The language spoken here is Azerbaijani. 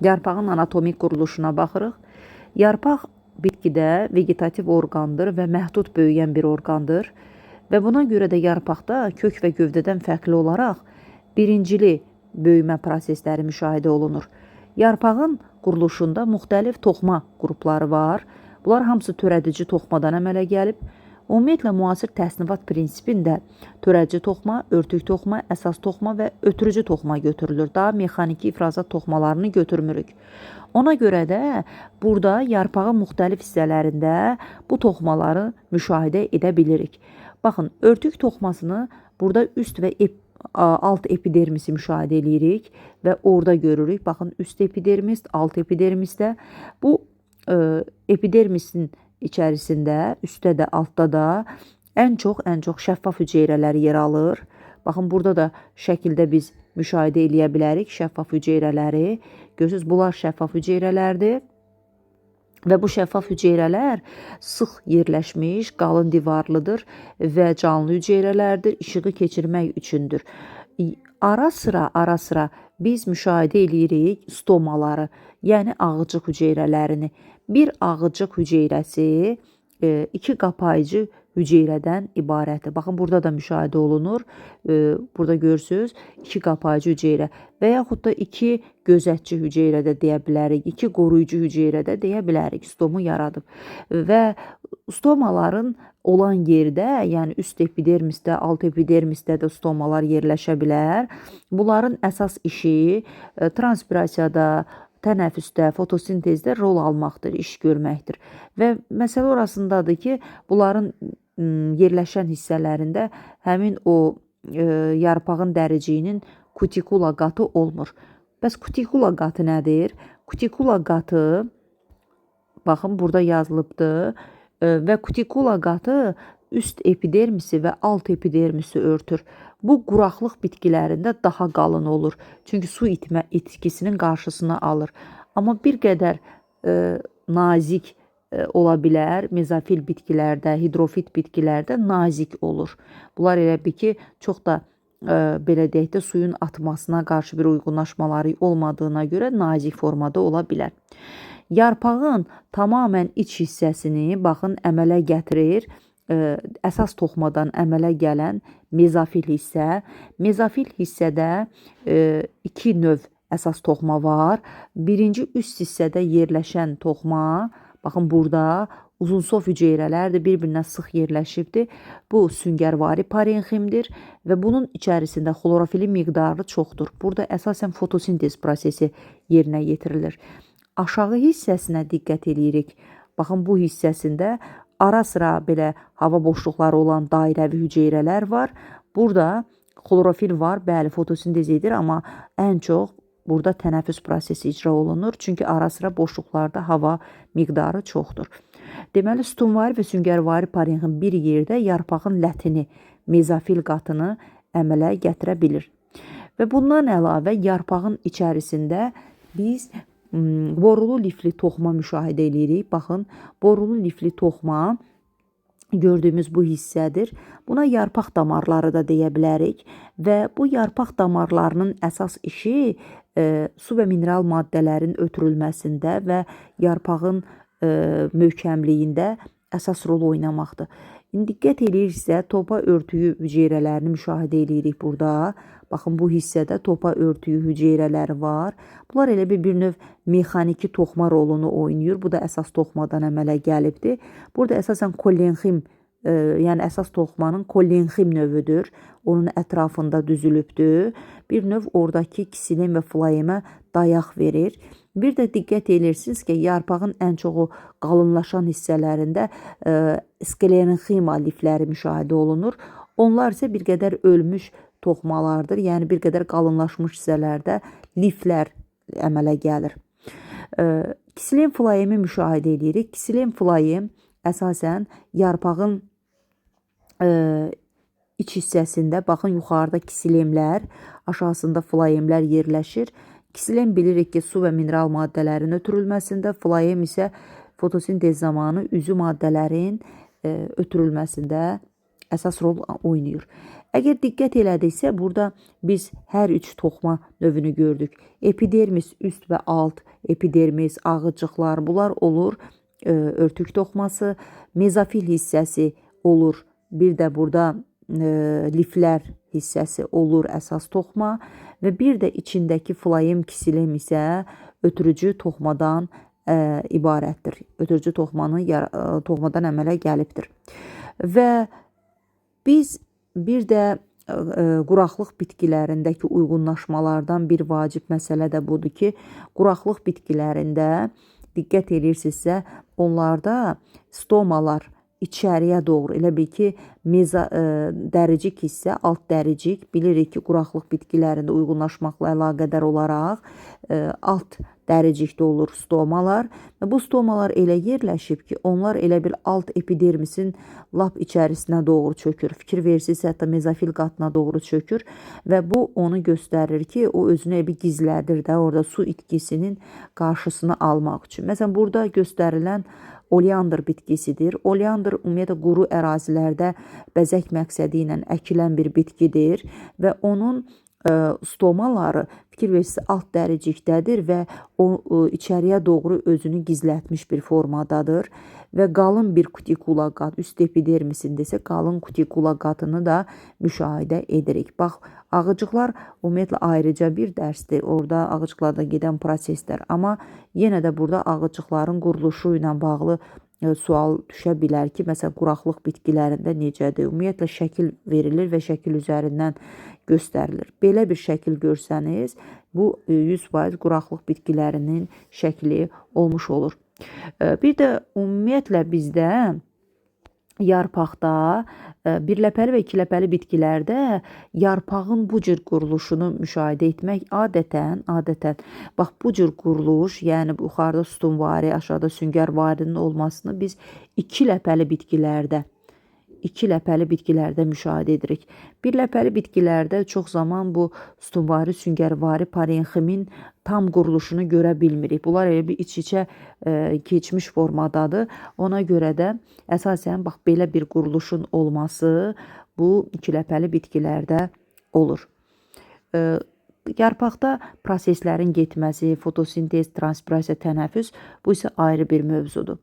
Yarpağın anatomik quruluşuna baxırıq. Yarpaq bitkidə vegetativ orqandır və məhdud böyüyən bir orqandır və buna görə də yarpaqda kök və gövdədən fərqli olaraq birincili böyümə prosesləri müşahidə olunur. Yarpağın quruluşunda müxtəlif toxma qrupları var. Bunlar hamısı törədici toxmadan əmələ gəlib. Ümumiyyətlə, müasir təsnifat prinsipində törədici toxma, örtük toxma, əsas toxma və ötürücü toxma götürülür. Daha mexaniki ifrazat toxmalarını götürmürük. Ona görə də burada yarpağın müxtəlif hissələrində bu toxmaları müşahidə edə bilirik. Baxın, örtük toxmasını burada üst və alt epidermisi müşahidə edirik və orada görürük. Baxın, üst epidermis, alt epidermisdə bu epidermisin içərisində, üstdə də, altda da ən çox şəffaf hüceyrələr yer alır. Baxın, burada da şəkildə biz müşahidə eləyə bilərik şəffaf hüceyrələri. Görürsünüz, bunlar şəffaf hüceyrələrdir. Və bu şəffaf hüceyrələr sıx yerləşmiş, qalın divarlıdır və canlı hüceyrələrdir, işığı keçirmək üçündür. Ara sıra biz müşahidə eləyirik stomaları, yəni ağıcıq hüceyrələrini. Bir ağıcıq hüceyrəsi iki qapayıcı hüceyrədən ibarətdir. Baxın, burada da müşahidə olunur. Burada görürsünüz, iki qapayıcı hüceyrə və yaxud da iki gözətçi hüceyrə də deyə bilərik, iki qoruyucu hüceyrə də deyə bilərik. Stomu yaradıb. Və stomaların olan yerdə, yəni üst epidermisdə, alt epidermisdə də stomalar yerləşə bilər. Bunların əsas işi transpirasiyada, tənəffüsdə, fotosintezdə rol almaqdır, iş görməkdir. Və məsələ orasındadır ki, bunların yerləşən hissələrində həmin o yarpağın dəriciyinin kutikula qatı olmur. Bəs kutikula qatı nədir? Kutikula qatı, baxın, burada yazılıbdır və kutikula qatı üst epidermisi və alt epidermisi örtür. Bu, quraqlıq bitkilərində daha qalın olur. Çünki su itmə itkisinin qarşısını alır. Amma bir qədər nazik ola bilər. Mezofil bitkilərdə, hidrofit bitkilərdə nazik olur. Bunlar elə bir ki, çox da belə deyək də suyun atmasına qarşı bir uyğunlaşmaları olmadığına görə nazik formada ola bilər. Yarpağın tamamən iç hissəsini, baxın, əmələ gətirir. Əsas toxmadan əmələ gələn mezofil hissə. Mezofil hissədə iki növ əsas toxma var. Birinci üst hissədə yerləşən toxma, baxın, burada uzunsov hüceyrələr də bir-birinə sıx yerləşibdir. Bu, süngərvari parenximdir və bunun içərisində xlorofilin miqdarı çoxdur. Burada əsasən fotosintez prosesi yerinə yetirilir. Aşağı hissəsinə diqqət edirik. Baxın, bu hissəsində ara sıra belə hava boşluqları olan dairəvi hüceyrələr var. Burada xlorofil var, bəli, fotosintez edir, amma ən çox burada tənəffüs prosesi icra olunur. Çünki ara sıra boşluqlarda hava miqdarı çoxdur. Deməli, sütunvari və süngərvari parenxim bir yerdə yarpağın lətini, mezofil qatını əmələ gətirə bilir. Və bundan əlavə yarpağın içərisində biz borulu lifli toxma müşahidə edirik. Baxın, borulu lifli toxma gördüyümüz bu hissədir. Buna yarpaq damarları da deyə bilərik və bu yarpaq damarlarının əsas işi su və mineral maddələrin ötürülməsində və yarpağın möhkəmliyində əsas rol oynamaqdır. İndi diqqət ediriksə, topa örtüyü hüceyrələrini müşahidə edirik burada. Baxın, bu hissədə topa örtüyü hüceyrələri var. Bunlar elə bir növ mexaniki toxma rolunu oynayır. Bu da əsas toxmadan əmələ gəlibdir. Burada əsasən kollenxim, yəni əsas toxmanın kollenxim növüdür. Onun ətrafında düzülübdür. Bir növ oradakı ksilem və flayemə dayaq verir. Bir də diqqət edirsiniz ki, yarpağın ən çoxu qalınlaşan hissələrində sklerenxima lifləri müşahidə olunur. Onlar isə bir qədər ölmüş toxmalardır. Yəni, bir qədər qalınlaşmış hissələrdə liflər əmələ gəlir. Ksilem flayemi müşahidə edirik. Ksilem flayem əsasən yarpağın iç hissəsində, baxın, yuxarıda kisilemlər, aşağısında flayemlər yerləşir. Ksilem bilirik ki, su və mineral maddələrin ötürülməsində, flayem isə fotosintez zamanı üzü maddələrin ötürülməsində əsas rol oynayır. Əgər diqqət elədiksə, burada biz hər üç toxma növünü gördük. Epidermis üst və alt, epidermis, ağıcıqlar, bunlar olur örtük toxması. Mezofil hissəsi olur. Bir də burada liflər hissəsi olur əsas toxma və bir də içindəki floem kisilem isə ötürücü toxmadan ibarətdir. Ötürücü toxmadan əmələ gəlibdir. Və biz bir də quraqlıq bitkilərindəki uyğunlaşmalardan bir vacib məsələ də budur ki, quraqlıq bitkilərində diqqət edirsinizsə, onlarda stomalar içəriyə doğru, elə bil ki, dəricik hissə, alt dəricik, bilirik ki, quraqlıq bitkilərində uyğunlaşmaqla əlaqədar olaraq alt dəricikdə olur stomalar və bu stomalar elə yerləşib ki, onlar elə bil alt epidermisin lap içərisinə doğru çökür. Fikir versiniz, hətta mezofil qatına doğru çökür və bu onu göstərir ki, o özünü bir gizlədir də, orada su itkisinin qarşısını almaq üçün. Məsələn, burada göstərilən oleander bitkisidir. Oleander ümumiyyətlə quru ərazilərdə bəzək məqsədi ilə əkilən bir bitkidir və onun stomaları fikir versiniz alt dəricikdədir və o içəriyə doğru özünü gizlətmiş bir formadadır və qalın bir kutikula qat, üst epidermisində isə qalın kutikula qatını da müşahidə edirik. Bax, ağıcıqlar ümumiyyətlə ayrıca bir dərsdir. Orada ağıcıqlarda gedən proseslər, amma yenə də burada ağıcıqların quruluşu ilə bağlı sual düşə bilər ki, məsələn, quraqlıq bitkilərində necədir? Ümumiyyətlə şəkil verilir və şəkil üzərindən göstərilir. Belə bir şəkil görsəniz, bu 100% quraqlıq bitkilərinin şəkli olmuş olur. Bir də ümumiyyətlə bizdə yarpaqda, birləpəli və ikiləpəli bitkilərdə yarpağın bu cür quruluşunu müşahidə etmək adətən, bax bu cür quruluş, yəni yuxarıda sütunvari, aşağıda süngərvarinin olmasını biz ikiləpəli bitkilərdə müşahidə edirik. Birləpəli bitkilərdə çox zaman bu sütunvari, süngərvari parenximin tam quruluşunu görə bilmirik. Bunlar elə bir iç-içə keçmiş formadadır. Ona görə də əsasən bax belə bir quruluşun olması bu ikiləpəli bitkilərdə olur. Yarpaqda proseslərin getməsi, fotosintez, transpirasiya, tənəffüs bu isə ayrı bir mövzudur.